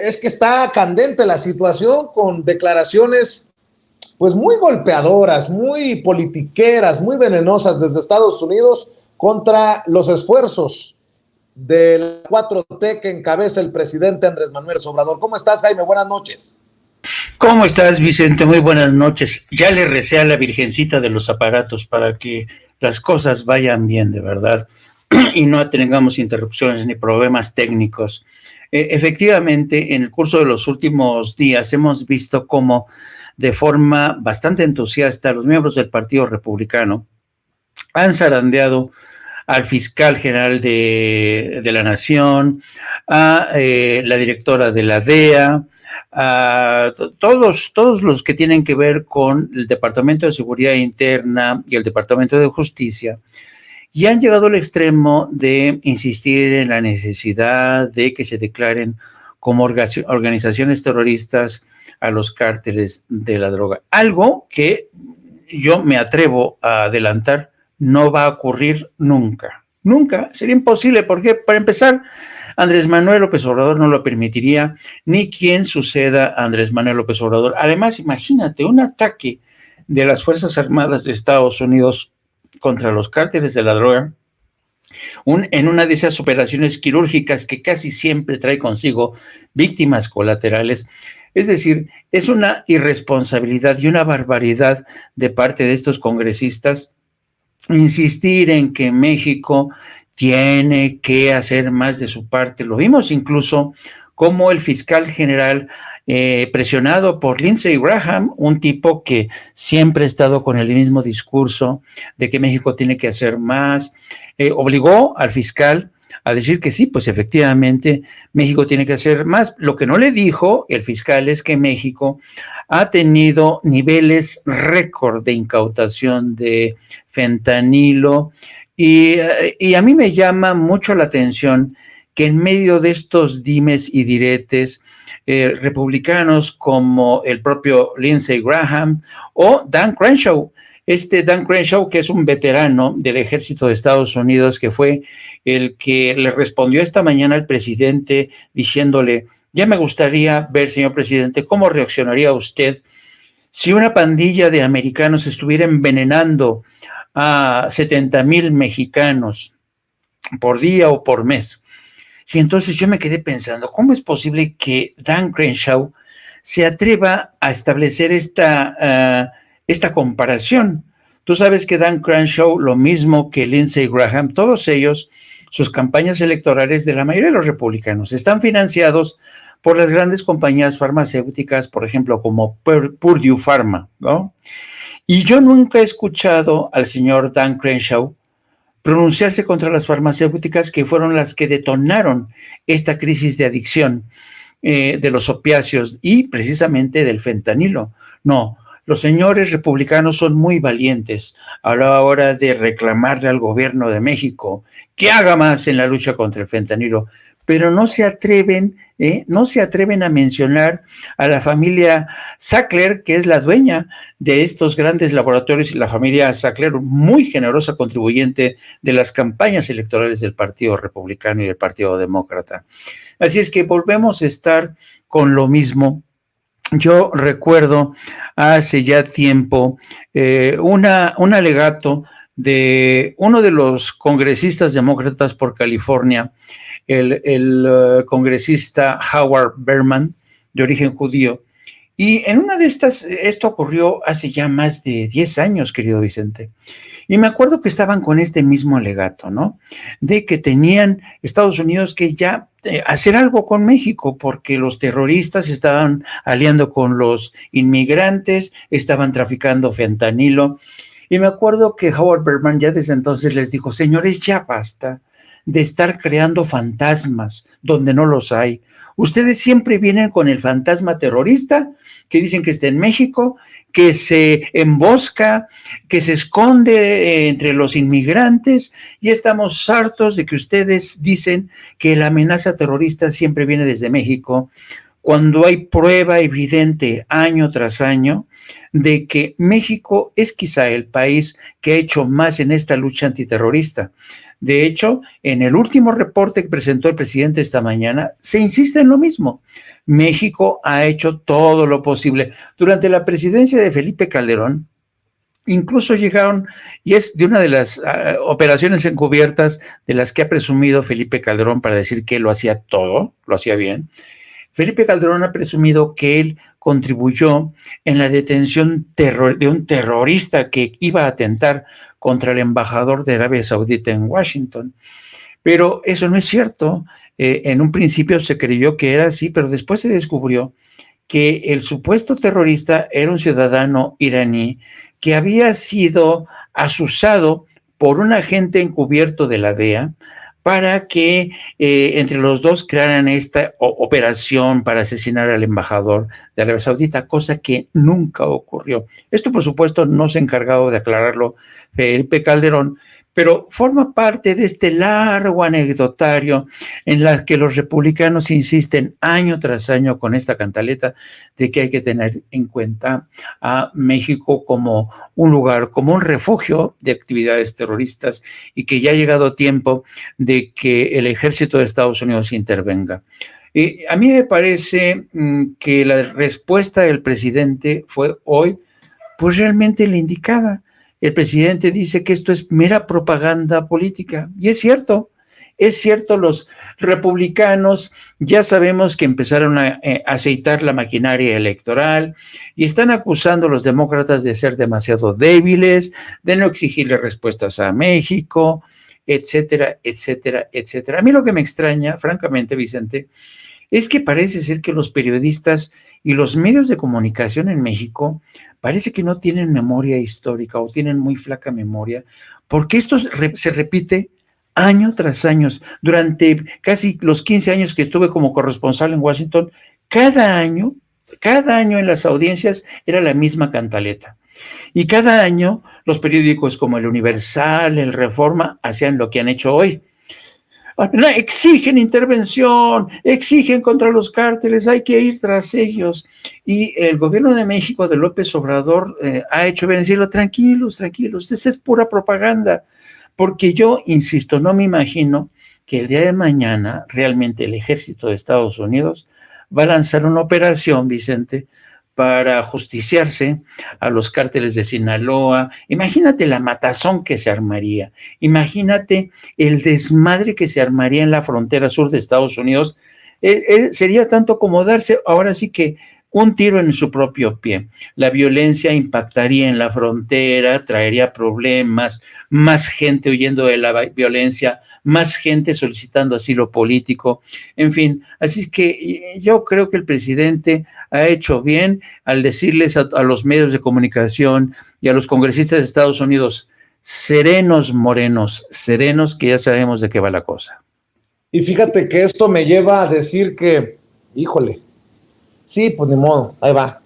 es que está candente la situación con declaraciones pues muy golpeadoras, muy politiqueras, muy venenosas desde Estados Unidos contra los esfuerzos de la 4T que encabeza el presidente Andrés Manuel López Obrador. ¿Cómo estás, Jaime? Buenas noches. ¿Cómo estás, Vicente? Muy buenas noches. Ya le recé a la Virgencita de los aparatos para que las cosas vayan bien, de verdad, y no tengamos interrupciones ni problemas técnicos. Efectivamente, en el curso de los últimos días hemos visto cómo de forma bastante entusiasta los miembros del Partido Republicano han zarandeado al fiscal general de la Nación, a la directora de la DEA, a todos los que tienen que ver con el Departamento de Seguridad Interna y el Departamento de Justicia, y han llegado al extremo de insistir en la necesidad de que se declaren como organizaciones terroristas a los cárteles de la droga. Algo que yo me atrevo a adelantar no va a ocurrir nunca. Nunca, sería imposible, porque para empezar, Andrés Manuel López Obrador no lo permitiría, ni quien suceda a Andrés Manuel López Obrador. Además, imagínate un ataque de las Fuerzas Armadas de Estados Unidos contra los cárteles de la droga, en una de esas operaciones quirúrgicas que casi siempre trae consigo víctimas colaterales. Es decir, es una irresponsabilidad y una barbaridad de parte de estos congresistas insistir en que México tiene que hacer más de su parte. Lo vimos incluso como el fiscal general, presionado por Lindsey Graham, un tipo que siempre ha estado con el mismo discurso de que México tiene que hacer más, obligó al fiscal a decir que sí, pues efectivamente México tiene que hacer más. Lo que no le dijo el fiscal es que México ha tenido niveles récord de incautación de fentanilo, y a mí me llama mucho la atención que en medio de estos dimes y diretes, republicanos como el propio Lindsey Graham o Dan Crenshaw, Dan Crenshaw, que es un veterano del ejército de Estados Unidos, que fue el que le respondió esta mañana al presidente diciéndole: ya me gustaría ver, señor presidente, cómo reaccionaría usted si una pandilla de americanos estuviera envenenando a 70,000 mexicanos por día o por mes. Y entonces yo me quedé pensando, ¿cómo es posible que Dan Crenshaw se atreva a establecer esta comparación? Tú sabes que Dan Crenshaw, lo mismo que Lindsey Graham, todos ellos, sus campañas electorales de la mayoría de los republicanos están financiados por las grandes compañías farmacéuticas, por ejemplo, como Purdue Pharma, ¿no? Y yo nunca he escuchado al señor Dan Crenshaw pronunciarse contra las farmacéuticas, que fueron las que detonaron esta crisis de adicción de los opiáceos y precisamente del fentanilo. No, los señores republicanos son muy valientes a la hora de reclamarle al gobierno de México que haga más en la lucha contra el fentanilo, pero no se atreven a mencionar a la familia Sackler, que es la dueña de estos grandes laboratorios, y la familia Sackler, muy generosa contribuyente de las campañas electorales del Partido Republicano y del Partido Demócrata. Así es que volvemos a estar con lo mismo. Yo recuerdo hace ya tiempo un alegato de uno de los congresistas demócratas por California, el congresista Howard Berman, de origen judío. Y en una de estas, esto ocurrió hace ya más de 10 años, querido Vicente. Y me acuerdo que estaban con este mismo alegato, ¿no? De que tenían Estados Unidos que ya hacer algo con México, porque los terroristas estaban aliando con los inmigrantes, estaban traficando fentanilo. Y me acuerdo que Howard Berman ya desde entonces les dijo: señores, ya basta de estar creando fantasmas donde no los hay. Ustedes siempre vienen con el fantasma terrorista, que dicen que está en México, que se embosca, que se esconde entre los inmigrantes, y estamos hartos de que ustedes dicen que la amenaza terrorista siempre viene desde México, cuando hay prueba evidente año tras año de que México es quizá el país que ha hecho más en esta lucha antiterrorista. De hecho, en el último reporte que presentó el presidente esta mañana, se insiste en lo mismo. México ha hecho todo lo posible. Durante la presidencia de Felipe Calderón, incluso llegaron, y es de una de las operaciones encubiertas de las que ha presumido Felipe Calderón para decir que él lo hacía todo, lo hacía bien. Felipe Calderón ha presumido que él contribuyó en la detención de un terrorista que iba a atentar contra el embajador de Arabia Saudita en Washington. Pero eso no es cierto. En un principio se creyó que era así, pero después se descubrió que el supuesto terrorista era un ciudadano iraní que había sido asusado por un agente encubierto de la DEA para que entre los dos crearan esta operación para asesinar al embajador de Arabia Saudita, cosa que nunca ocurrió. Esto, por supuesto, no se ha encargado de aclararlo Felipe Calderón, pero forma parte de este largo anecdotario en la que los republicanos insisten año tras año con esta cantaleta de que hay que tener en cuenta a México como un lugar, como un refugio de actividades terroristas y que ya ha llegado tiempo de que el ejército de Estados Unidos intervenga. A mí me parece que la respuesta del presidente fue hoy pues realmente la indicada. El presidente dice que esto es mera propaganda política, y es cierto, los republicanos ya sabemos que empezaron a aceitar la maquinaria electoral y están acusando a los demócratas de ser demasiado débiles, de no exigirle respuestas a México, etcétera, etcétera, etcétera. A mí lo que me extraña, francamente, Vicente, es que parece ser que los periodistas y los medios de comunicación en México parece que no tienen memoria histórica o tienen muy flaca memoria, porque esto se repite año tras año. Durante casi los 15 años que estuve como corresponsal en Washington, cada año en las audiencias era la misma cantaleta. Y cada año los periódicos como El Universal, El Reforma, hacían lo que han hecho hoy. Exigen intervención, exigen contra los cárteles, hay que ir tras ellos. Y el gobierno de México de López Obrador ha hecho bien decirlo, tranquilos, esa es pura propaganda. Porque yo, insisto, no me imagino que el día de mañana realmente el ejército de Estados Unidos va a lanzar una operación, Vicente, para justiciarse a los cárteles de Sinaloa. Imagínate la matazón que se armaría, imagínate el desmadre que se armaría en la frontera sur de Estados Unidos. Sería tanto como darse, ahora sí que un tiro en su propio pie. La violencia impactaría en la frontera, traería problemas, más gente huyendo de la violencia, más gente solicitando asilo político, en fin. Así es que yo creo que el presidente ha hecho bien al decirles a los medios de comunicación y a los congresistas de Estados Unidos, serenos, morenos, serenos, que ya sabemos de qué va la cosa. Y fíjate que esto me lleva a decir que, híjole, sí, pues ni modo, ahí va.